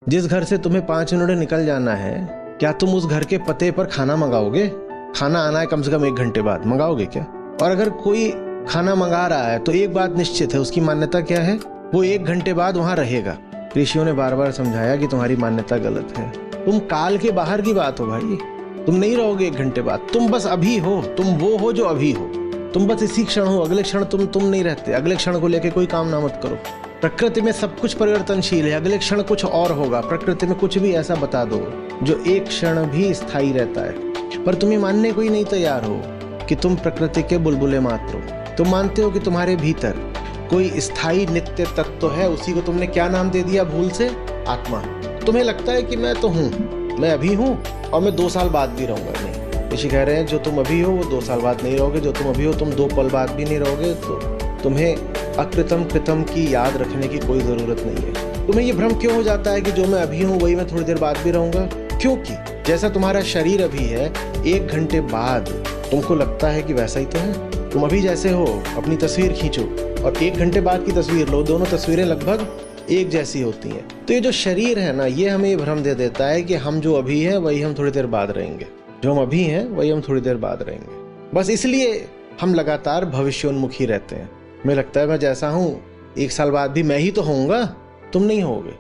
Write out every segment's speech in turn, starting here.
जिस घर से तुम्हें 5 मिनट निकल जाना है, क्या तुम उस घर के पते पर खाना मंगाओगे? खाना आना है कम से कम 1 घंटे बाद, मंगाओगे क्या? और अगर कोई खाना मंगा रहा है तो एक बात निश्चित है, उसकी मान्यता क्या है? वो 1 घंटे बाद वहां रहेगा। ऋषियों ने बार बार समझाया कि तुम्हारी मान्यता गलत है। तुम काल के बाहर की बात हो भाई। तुम नहीं रहोगे 1 घंटे बाद, तुम बस अभी हो। तुम वो हो जो अभी हो। तुम बस इसी क्षण हो, अगले क्षण तुम नहीं रहते। अगले क्षण को लेके कोई काम ना मत करो। प्रकृति में सब कुछ परिवर्तनशील है, अगले क्षण कुछ और होगा। प्रकृति में कुछ भी ऐसा बता दो जो एक क्षण भी स्थायी रहता है, पर तुम ये मानने को ही नहीं तैयार हो कि तुम प्रकृति के बुलबुले मात्र हो। तुम मानते हो कि तुम्हारे भीतर कोई स्थायी नित्य तत्व है, उसी को तुमने क्या नाम दे दिया भूल से? आत्मा। तुम्हें लगता है कि मैं तो हूँ, मैं अभी हूँ और मैं 2 साल बाद भी रहूंगा। नहीं, ऋषि कह रहे हैं जो तुम अभी हो वो 2 साल बाद नहीं रहोगे। जो तुम अभी हो तुम 2 पल बाद भी नहीं रहोगे। तो तुम्हें अकृतम कृतम की याद रखने की कोई जरूरत नहीं है। तुम्हें ये भ्रम क्यों हो जाता है कि जो मैं अभी हूँ वही मैं थोड़ी देर बाद भी रहूंगा? क्योंकि जैसा तुम्हारा शरीर अभी है, 1 घंटे बाद तुमको लगता है कि वैसा ही तो है। तुम अभी जैसे हो, अपनी तस्वीर खींचो और 1 घंटे बाद की तस्वीर लो, दोनों तस्वीरें लगभग एक जैसी होती हैं। तो ये जो शरीर है ना, ये हमें ये भ्रम दे देता है कि हम जो अभी हैं वही हम थोड़ी देर बाद रहेंगे। जो हम अभी हैं वही हम थोड़ी देर बाद रहेंगे। बस इसलिए हम लगातार भविष्योन्मुखी रहते हैं। मुझे लगता है मैं जैसा हूँ 1 साल बाद भी मैं ही तो होऊंगा। तुम नहीं होगे।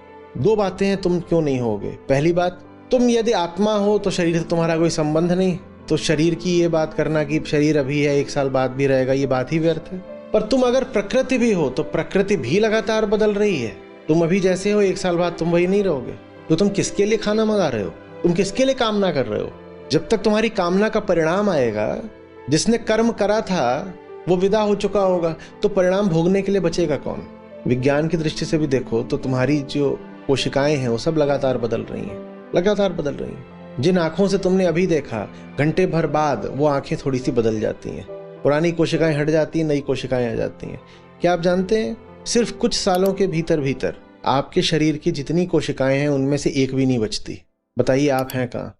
2 बातें हैं तुम क्यों नहीं होगे। पहली बात, तुम यदि आत्मा हो तो शरीर से तुम्हारा कोई संबंध नहीं, तो शरीर की ये बात करना कि शरीर अभी है 1 साल बाद भी रहेगा, ये बात ही व्यर्थ है। पर तुम अगर प्रकृति भी हो तो प्रकृति भी लगातार बदल रही है। तुम अभी जैसे हो 1 साल बाद तुम वही नहीं रहोगे। तो तुम किसके लिए खाना मंगा रहे हो? तुम किसके लिए कामना कर रहे हो? जब तक तुम्हारी कामना का परिणाम आएगा, जिसने कर्म करा था वो विदा हो चुका होगा, तो परिणाम भोगने के लिए बचेगा कौन? विज्ञान की दृष्टि से भी देखो तो तुम्हारी जो कोशिकाएं हैं वो सब लगातार बदल रही हैं, लगातार बदल रही हैं। जिन आंखों से तुमने अभी देखा, घंटे भर बाद वो आंखें थोड़ी सी बदल जाती हैं। पुरानी कोशिकाएं हट जाती हैं, नई कोशिकाएं आ जाती हैं। क्या आप जानते हैं, सिर्फ कुछ सालों के भीतर भीतर आपके शरीर की जितनी कोशिकाएं हैं उनमें से एक भी नहीं बचती। बताइए आप हैं कहाँ?